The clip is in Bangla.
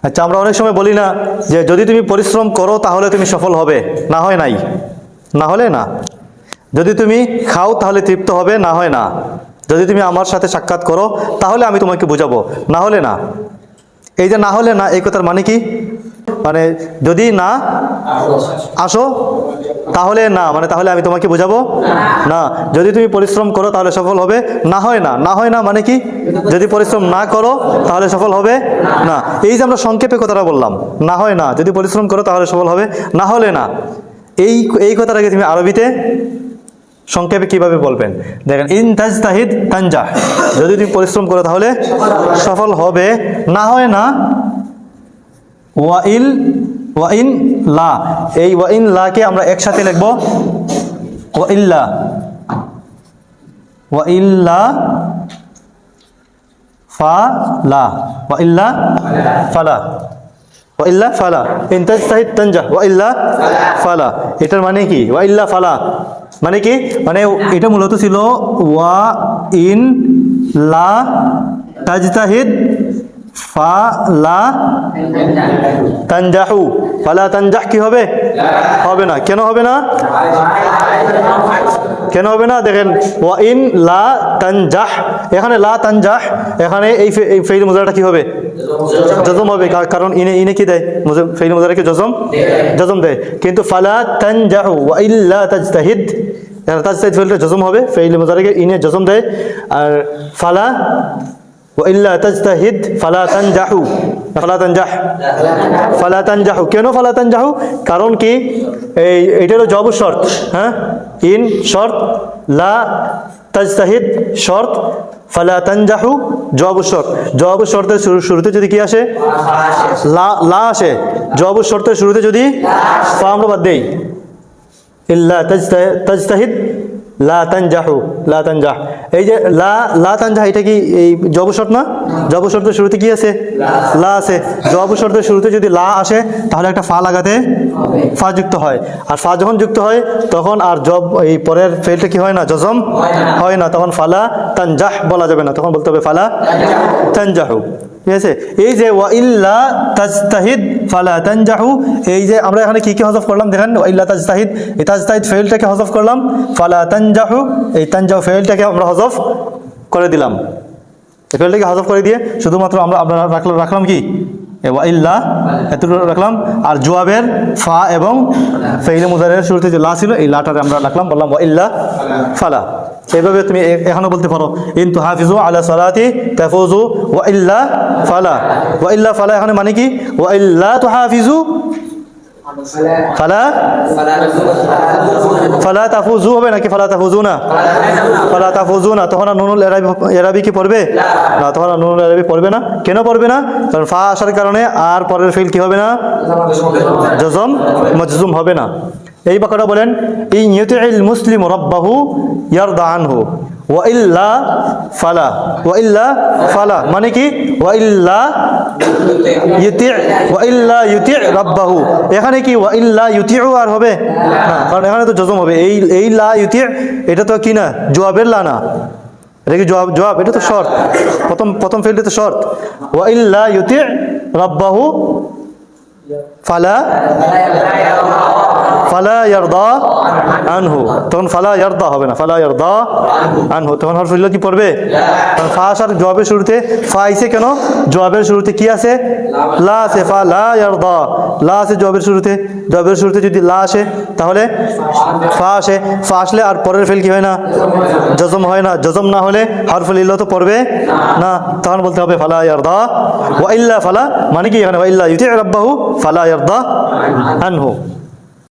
আচ্ছা, আমরা অনেক সময় বলি না যে যদি তুমি পরিশ্রম করো তাহলে তুমি সফল হবে, না হয় নাই, না হলে না। যদি তুমি খাও তাহলে তৃপ্ত হবে, না হয় না। যদি তুমি আমার সাথে সাক্ষাৎ করো তাহলে আমি তোমাকে বুঝাবো, না হলে না। এই যে না হলে না, এই কথার মানে কি? মানে যদি না আসো তাহলে না, মানে তাহলে আমি তোমাকে বুঝাবো না। যদি তুমি পরিশ্রম করো তাহলে সফল হবে, না হয় না। না হয় না মানে কি? যদি পরিশ্রম না করো তাহলে সফল হবে না। এই যে আমরা সংক্ষেপে কথাটা বললাম, না হয় না, যদি পরিশ্রম করো তাহলে সফল হবে, না হলে না। এই কথাটাকে তুমি আরবিতে সংক্ষেপে কিভাবে বলবেন? দেখেন, ইন তাজতাহিদ তানজাহ, যদি তুমি পরিশ্রম করো তাহলে সফল হবে, না হয় না ওয়াইন লা। এই ওয়াইন লাকে আমরা একসাথে লিখব, ওয়াইল্লা ফালা, ওয়াইল্লা ফালা, ওয়াইল্লা ফালা। ইন তাজতাহিদ তানজাহ ওয়াইল্লা ফালা। এটার মানে কি? ওয়াইল্লা ফালা মানে কি? মানে এটা মূলত ছিল ওয়াইন লা তাজতাহিদ ফালা তানজাহু। ফালা তানজাহ কি হবে? হবে না। কেন হবে না? কেন হবে না? দেখেন, ওয়াইন লা তানজাহ, এখানে লা তানজাহ, এখানে এই ফাইল মুজারাটা কি হবে? জজম হবে। কারণ ইনে কি দেয়? ফাইল মুজারাকে জজম দেয়। কিন্তু ফালা তানজাহু ওয়াইল্লা তাজতাহিদ, তাজতাহিদ ফাইলটা জজম হবে, ফাইল মুজারাকে ইনে জজম দেয়। আর ফালা ওয়াইল্লা তাজতাহিদ ফালা তানজাহু, ফালা তানজাহ, ফালা তানজাহু। কেন ফালা তানজাহু? কারণ কি? এইটা হলো জবাব শর্ত। হ্যাঁ, ইন শর্ত, লা তাজতাহিদ শর্ত, ফালা তানজাহু জবাব শর্ত। জবাব শর্তের শুরুতে যদি কি আসে? লা আসে। জবাব শর্তের শুরুতে যদি ফা আমরা বাদ দেই, ইল্লা তাজতাহিদ লা তানজাহু, লা তানজাহ। এই যে লা তানজাহ, এটা কি এই জবাব শর্ত না? জবাব শর্তের শুরুতে কি আছে? লা আছে। জবাব শর্তের শুরুতে যদি লা আসে তাহলে একটা ফা লাগাতে ফা যুক্ত হয়। আর ফা যখন যুক্ত হয় তখন আর এই পরের ফেলটা কি হয় না? জজম হয় না। তখন ফালা তানজাহ বলা যাবে না, তখন বলতে হবে ফালা তানজাহু। ঠিক আছে? এই যে ওয়াইল্লা তাজতাহিদ ফালা তানজাহু, এই যে আমরা এখানে কি হযফ করলাম দেখেন, ওয়াইল্লা তাজতাহিদ, এই তাজতাহিদ ফাইলটাকে হযফ করলাম, ফালা তানজাহু এই তানজাহু ফাইলটাকে আমরা হযফ করে দিলাম। এই ফাইলটাকে হযফ করে দিয়ে শুধুমাত্র আমরা রাখলাম কি? ওয়াইল্লা, এতটুকু রাখলাম। আর জওয়াবের ফা এবং ফাইল মুজারের শুরুতে যে লা ছিল, এই লাটারে আমরা রাখলাম, বললাম ওয়াইল্লা ফালা। এইভাবে তুমি এখনো বলতে পারো, ইন তুহাফিজু আলা সালাতি তাফুজু ওয়াইল্লা ফালা। ওয়াইল্লা ফালা এখানে মানে কি? ওয়াইল্লা তুহাফিজু ফালা, ফালা তাফুজু হবে নাকি ফালা তাফুজুনা? ফালা তাফুজুনা। তখন আর নুনুল এরাবি কি পড়বে না? তখন আর নুনুল এরাবি পড়বে না। কেন পড়বে না? কারণ ফা আসার কারণে আর পরের ফেল কি হবে না? জজম মজজুম হবে না। এই বাক্যটা বলেন, ইন ইউতি'ল মুসলিমু রাব্বাহু ইয়ারদা আনহু ওয়াইল্লা ফালা। ওয়াইল্লা ফালা মানে কি? ওয়াইল্লা ইউতি' রাব্বাহু। এখানে কি ওয়াইল্লা ইউতি'উ আর হবে না? কারণ এখানে তো জজম হবে। এই লা ইউতি', এটা তো কি না? জওয়াবের লা না, এটা কি জওয়াব? এটা তো শর্ত, প্রথম ফেলটা তো শর্ত। ওয়াইল্লা ইউতি' রাব্বাহু ফালা ইয়ারদা আনহু। তখন ফালা ইয়ারদা হবে না, ফালা ইয়ারদা আনহু। তখন হরফ ইল্লা কি পড়বে? কারণ ফা আসার জবাবের শুরুতে ফা আইছে। কেন? জবাবের শুরুতে কি আছে? লা আছে। ফালা ইয়ারদা, লা আছে জবাবের শুরুতে। জবাবের শুরুতে যদি লা আসে তাহলে ফা আসে। ফা আসলে আর পরের ফেল কি হয় না? জজম হয় না। জজম না হলে হরফুল ইল্লা তো পড়বে না। তখন বলতে হবে ফালা ইয়ারদা ওয়াইল্লা ফালা মানে কি? এখানে ওয়াইল্লা ইউতি' রাব্বাহু ফালা ইয়ারদা আনহু।